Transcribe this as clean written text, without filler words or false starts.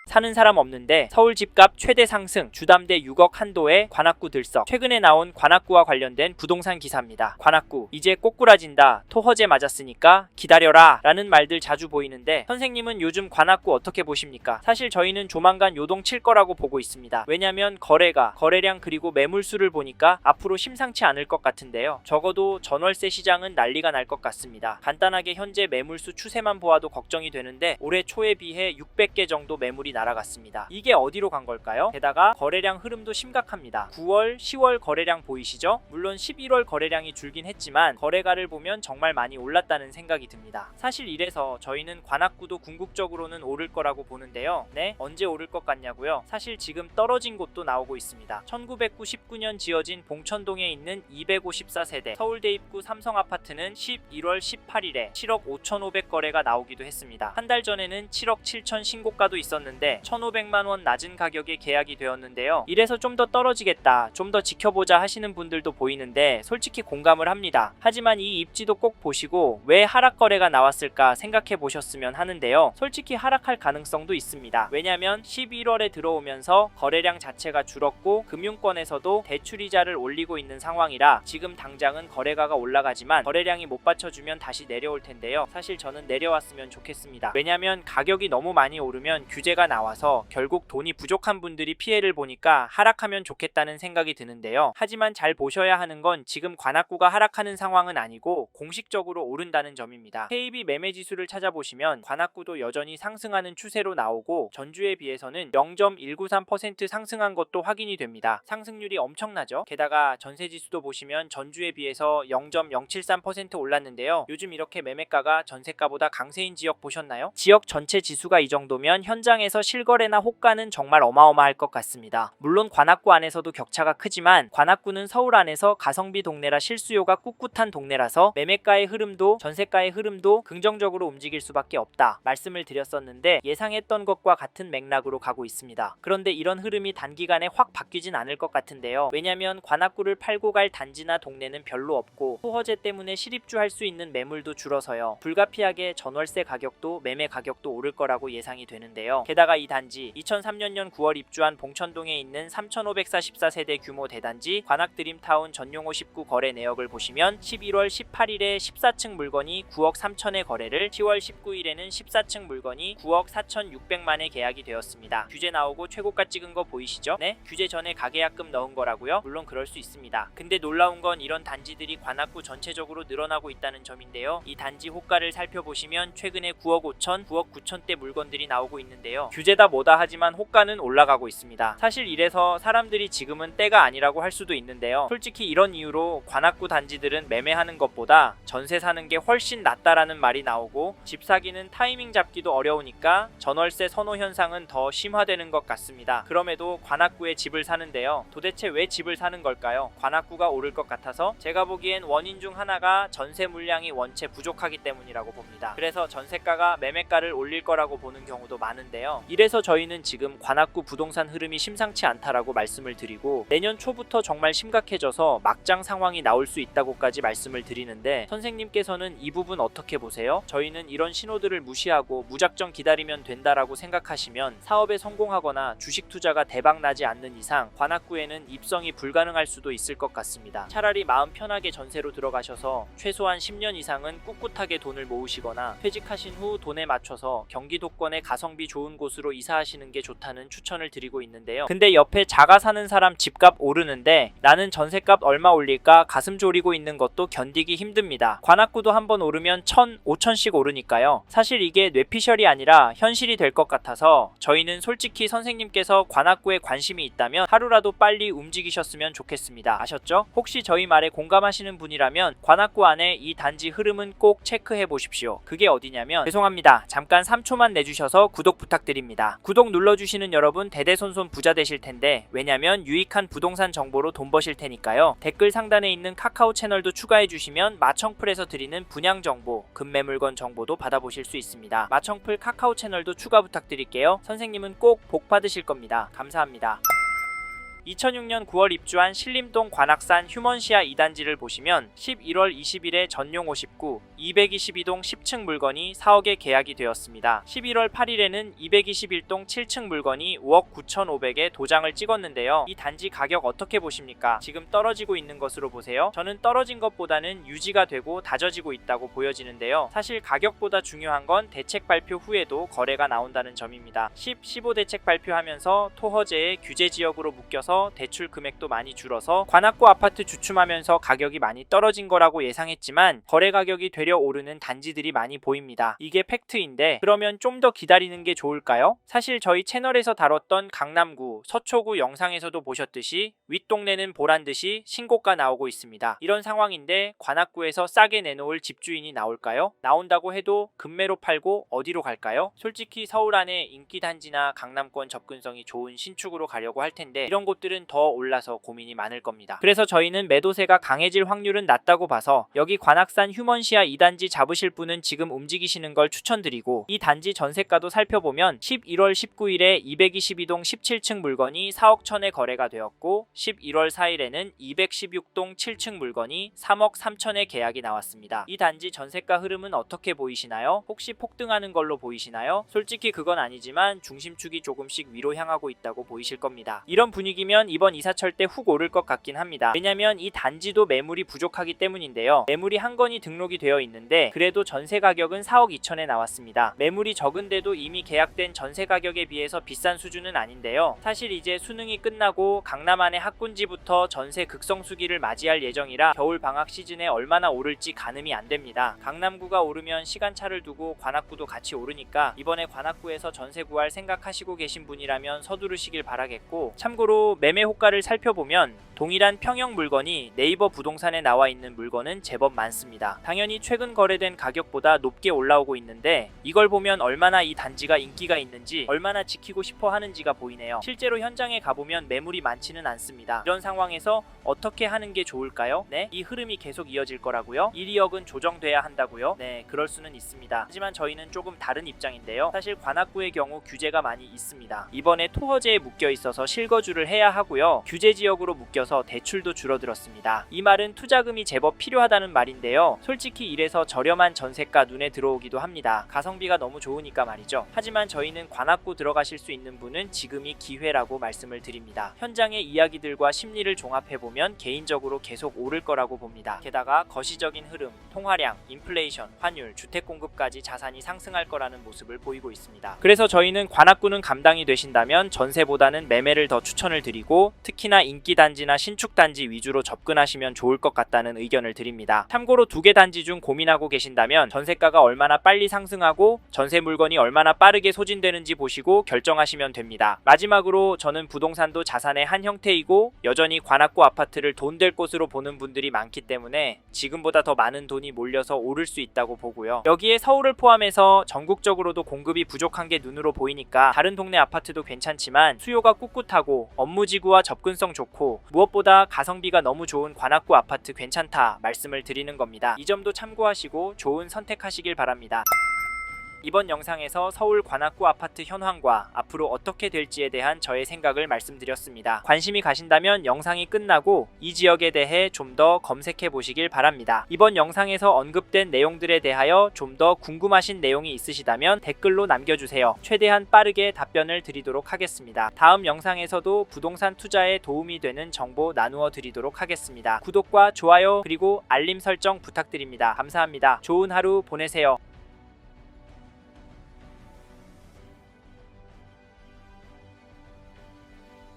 사는 사람 없는데 서울 집값 최대 상승, 주담대 6억 한도에 관악구 들썩. 최근에 나온 관악구와 관련된 부동산 기사입니다. 관악구 이제 꼬꾸라진다, 토허제 맞았으니까 기다려라 라는 말들 자주 보이는데 선생님은 요즘 관악구 어떻게 보십니까? 사실 저희는 조만간 요동 칠 거라고 보고 있습니다. 왜냐면 거래량 그리고 매물수를 보니까 앞으로 심상치 않을 것 같은데요. 적어도 전월세 시장은 난리가 날 것 같습니다. 간단하게 현재 매물수 추세만 보아도 걱정이 되는데 올해 초에 비해 600개 정도 매물이 날아갔습니다. 이게 어디로 간 걸까요? 게다가 거래량 흐름도 심각합니다. 9월, 10월 거래량 보이시죠? 물론 11월 거래량이 줄긴 했지만 거래가를 보면 정말 많이 올랐다는 생각이 듭니다. 사실 이래서 저희는 관악구도 궁극적으로는 오를 거라고 보는데요. 네? 언제 오를 것 같냐고요? 사실 지금 떨어진 곳도 나오고 있습니다. 1999년 지어진 봉천동에 있는 254세대 서울대 입구 삼성아파트는 11월 18일에 7억 5,500 거래가 나오기도 했습니다. 한 달 전에는 7억 7천 신고가도 있었는데 1,500만원 낮은 가격에 계약이 되었는데요. 이래서 좀 더 떨어지겠다, 좀 더 지켜보자 하시는 분들도 보이는데 솔직히 공감을 합니다. 하지만 이 입지도 꼭 보시고 왜 하락 거래가 나왔을까 생각해 보셨으면 하는데요. 솔직히 하락할 가능성도 있습니다. 왜냐면 11월에 들어오면서 거래량 자체가 줄었고 금융권에서도 대출이자를 올리고 있는 상황이라 지금 당장은 거래가가 올라가지만 거래량이 못 받쳐주면 다시 내려올 텐데요. 사실 저는 내려왔으면 좋겠습니다. 왜냐면 가격이 너무 많이 오르면 규제가 나와서 결국 돈이 부족한 분들이 피해를 보니까 하락하면 좋겠다는 생각이 드는데요. 하지만 잘 보셔야 하는 건 지금 관악구가 하락하는 상황은 아니고 공식적으로 오른다는 점입니다. KB 매매지수를 찾아보시면 관악구도 여전히 상승하는 추세로 나오고 전주에 비해서는 0.193% 상승한 것도 확인이 됩니다. 상승률이 엄청나죠? 게다가 전세지수도 보시면 전주에 비해서 0.073% 올랐는데요. 요즘 이렇게 매매가가 전세가보다 강세인 지역 보셨나요? 지역 전체 지수가 이 정도면 현장에서 실거래나 호가는 정말 어마어마할 것 같습니다. 물론 관악구 안에서도 격차가 크지만 관악구는 서울 안에서 가성비 동네라 실수요가 꿋꿋한 동네라서 매매가의 흐름도 전세가의 흐름도 긍정적으로 움직일 수밖에 없다 말씀을 드렸었는데 예상했던 것과 같은 맥락으로 가고 있습니다. 그런데 이런 흐름이 단기간에 확 바뀌진 않을 것 같은데요. 왜냐면 관악구를 팔고 갈 단지나 동네는 별로 없고 토허제 때문에 실입주할 수 있는 매물도 줄어서요. 불가피하게 전월세 가격도 매매 가격도 오를 거라고 예상이 되는데요. 게다가 이 단지 2003년 9월 입주한 봉천동에 있는 3,544세대 규모 대단지 관악드림타운 전용호 19 거래 내역을 보시면 11월 18일에 14층 물건이 9억 3천에 거래를 10월 19일에는 14층 물건이 9억 4,600만에 계약이 되었습니다. 규제 나오고 최고가 찍은 거 보이시죠? 네? 규제 전에 가계약금 넣은 거라고요? 물론 그럴 수 있습니다. 근데 놀라운 건 이런 단지들이 관악구 전체적으로 늘어나고 있다는 점인데요. 이 단지 호가를 살펴보시면 최근에 9억 5천, 9억 9천대 물건들이 나오고 있는데요. 규제다 뭐다 하지만 호가는 올라가고 있습니다. 사실 이래서 사람들이 지금은 때가 아니라고 할 수도 있는데요. 솔직히 이런 이유로 관악구 단지들은 매매하는 것보다 전세 사는 게 훨씬 낫다라는 말이 나오고 집 사기는 타이밍 잡기도 어려우니까 전월세 선호 현상은 더 심화되는 것 같습니다. 그럼에도 관악구에 집을 사는데요. 도대체 왜 집을 사는 걸까요? 관악구가 오를 것 같아서 제가 보기엔 원인 중 하나가 전세 물량이 원체 부족하기 때문이라고 봅니다. 그래서 전세가가 매매가를 올릴 거라고 보는 경우도 많은데요. 이래서 저희는 지금 관악구 부동산 흐름이 심상치 않다라고 말씀을 드리고 내년 초부터 정말 심각해져서 막장 상황이 나올 수 있다고까지 말씀을 드리는데 선생님께서는 이 부분 어떻게 보세요? 저희는 이런 신호들을 무시하고 무작정 기다리면 된다라고 생각하시면 사업에 성공하거나 주식 투자가 대박 나지 않는 이상 관악구에는 입성이 불가능할 수도 있을 것 같습니다. 차라리 마음 편하게 전세로 들어가셔서 최소한 10년 이상은 꿋꿋하게 돈을 모으시거나 퇴직하신 후 돈에 맞춰서 경기도권의 가성비 좋은 곳으로 이사하시는 게 좋다는 추천을 드리고 있는데요. 근데 옆에 자가 사는 사람 집값 오르는데 나는 전세값 얼마 올릴까 가슴 졸이고 있는 것도 견디기 힘듭니다. 관악구도 한번 오르면 1,000, 5천씩 오르니까요. 사실 이게 뇌피셜이 아니라 현실이 될 것 같아서 저희는 솔직히 선생님께서 관악구에 관심이 있다면 하루라도 빨리 움직이셨으면 좋겠습니다. 아셨죠? 혹시 저희 말에 공감하시는 분이라면 관악구 안에 이 단지 흐름은 꼭 체크해 보십시오. 그게 어디냐면 죄송합니다. 잠깐 3초만 내주셔서 구독 부탁드립니다. 구독 눌러주시는 여러분 대대손손 부자 되실 텐데 왜냐면 유익한 부동산 정보로 돈 버실 테니까요. 댓글 상단에 있는 카카오 채널도 추가해 주시면 마청풀에서 드리는 분양 정보, 급매물건 정보도 받아보실 수 있습니다. 마청풀 카카오 채널도 추가 부탁드릴게요. 선생님은 꼭 복 받으실 겁니다. 감사합니다. 2006년 9월 입주한 신림동 관악산 휴먼시아 2단지를 보시면 11월 20일에 전용 59, 222동 10층 물건이 4억에 계약이 되었습니다. 11월 8일에는 221동 7층 물건이 5억 9,500에 도장을 찍었는데요. 이 단지 가격 어떻게 보십니까? 지금 떨어지고 있는 것으로 보세요. 저는 떨어진 것보다는 유지가 되고 다져지고 있다고 보여지는데요. 사실 가격보다 중요한 건 대책 발표 후에도 거래가 나온다는 점입니다. 15 대책 발표하면서 토허제의 규제 지역으로 묶여서 대출 금액도 많이 줄어서 관악구 아파트 주춤하면서 가격이 많이 떨어진 거라고 예상했지만 거래 가격이 되려 오르는 단지들이 많이 보입니다. 이게 팩트인데 그러면 좀 더 기다리는 게 좋을까요? 사실 저희 채널에서 다뤘던 강남구, 서초구 영상에서도 보셨듯이 윗동네는 보란듯이 신고가 나오고 있습니다. 이런 상황인데 관악구에서 싸게 내놓을 집주인이 나올까요? 나온다고 해도 급매로 팔고 어디로 갈까요? 솔직히 서울 안에 인기 단지나 강남권 접근성이 좋은 신축으로 가려고 할 텐데 이런 곳들은 더 올라서 고민이 많을 겁니다. 그래서 저희는 매도세가 강해질 확률은 낮다고 봐서 여기 관악산 휴먼시아 2단지 잡으실 분은 지금 움직이시는 걸 추천드리고 이 단지 전세가도 살펴보면 11월 19일에 222동 17층 물건이 4억 1천에 거래가 되었고 11월 4일에는 216동 7층 물건이 3억 3천에 계약이 나왔습니다. 이 단지 전세가 흐름은 어떻게 보이시나요? 혹시 폭등하는 걸로 보이시나요? 솔직히 그건 아니지만 중심축이 조금씩 위로 향하고 있다고 보이실 겁니다. 이런 분위기면 이번 이사철 때 훅 오를 것 같긴 합니다. 왜냐면 이 단지도 매물이 부족하기 때문인데요. 매물이 한 건이 등록이 되어 있는데 그래도 전세 가격은 4억 2천에 나왔습니다. 매물이 적은데도 이미 계약된 전세 가격에 비해서 비싼 수준은 아닌데요. 사실 이제 수능이 끝나고 강남 안의 학군지부터 전세 극성수기를 맞이할 예정이라 겨울 방학 시즌에 얼마나 오를지 가늠이 안 됩니다. 강남구가 오르면 시간차를 두고 관악구도 같이 오르니까 이번에 관악구에서 전세 구할 생각하시고 계신 분이라면 서두르시길 바라겠고, 참고로 매매 호가를 살펴보면 동일한 평형 물건이 네이버 부동산에 나와 있는 물건은 제법 많습니다. 당연히 최근 거래된 가격보다 높게 올라오고 있는데 이걸 보면 얼마나 이 단지가 인기가 있는지, 얼마나 지키고 싶어 하는지가 보이네요. 실제로 현장에 가보면 매물이 많지는 않습니다. 이런 상황에서 어떻게 하는 게 좋을까요? 네, 이 흐름이 계속 이어질 거라고요? 1,2억은 조정돼야 한다고요? 네, 그럴 수는 있습니다. 하지만 저희는 조금 다른 입장인데요. 사실 관악구의 경우 규제가 많이 있습니다. 이번에 토허제에 묶여 있어서 실거주를 해야 하고요. 규제 지역으로 묶여서 대출도 줄어들었습니다. 이 말은 투자금이 제법 필요하다는 말인데요. 솔직히 이래서 저렴한 전세가 눈에 들어오기도 합니다. 가성비가 너무 좋으니까 말이죠. 하지만 저희는 관악구 들어가실 수 있는 분은 지금이 기회라고 말씀을 드립니다. 현장의 이야기들과 심리를 종합해보면 개인적으로 계속 오를 거라고 봅니다. 게다가 거시적인 흐름, 통화량, 인플레이션, 환율, 주택 공급까지 자산이 상승할 거라는 모습을 보이고 있습니다. 그래서 저희는 관악구는 감당이 되신다면 전세보다는 매매를 더 추천을 드리고, 특히나 인기 단지나 신축 단지 위주로 접근하시면 좋을 것 같다는 의견을 드립니다. 참고로 두 개 단지 중 고민하고 계신다면 전세가가 얼마나 빨리 상승하고 전세 물건이 얼마나 빠르게 소진되는지 보시고 결정하시면 됩니다. 마지막으로 저는 부동산도 자산의 한 형태이고 여전히 관악구 아파트를 돈 될 곳으로 보는 분들이 많기 때문에 지금보다 더 많은 돈이 몰려서 오를 수 있다고 보고요. 여기에 서울을 포함해서 전국적으로도 공급이 부족한 게 눈으로 보이니까 다른 동네 아파트도 괜찮지만 수요가 꿋꿋하고 업무지구와 접근성 좋고 무엇보다 가성비가 너무 좋은 관악구 아파트 괜찮다 말씀을 드리는 겁니다. 이 점도 참고하시고 좋은 선택하시길 바랍니다. 이번 영상에서 서울 관악구 아파트 현황과 앞으로 어떻게 될지에 대한 저의 생각을 말씀드렸습니다. 관심이 가신다면 영상이 끝나고 이 지역에 대해 좀 더 검색해 보시길 바랍니다. 이번 영상에서 언급된 내용들에 대하여 좀 더 궁금하신 내용이 있으시다면 댓글로 남겨주세요. 최대한 빠르게 답변을 드리도록 하겠습니다. 다음 영상에서도 부동산 투자에 도움이 되는 정보 나누어 드리도록 하겠습니다. 구독과 좋아요 그리고 알림 설정 부탁드립니다. 감사합니다. 좋은 하루 보내세요.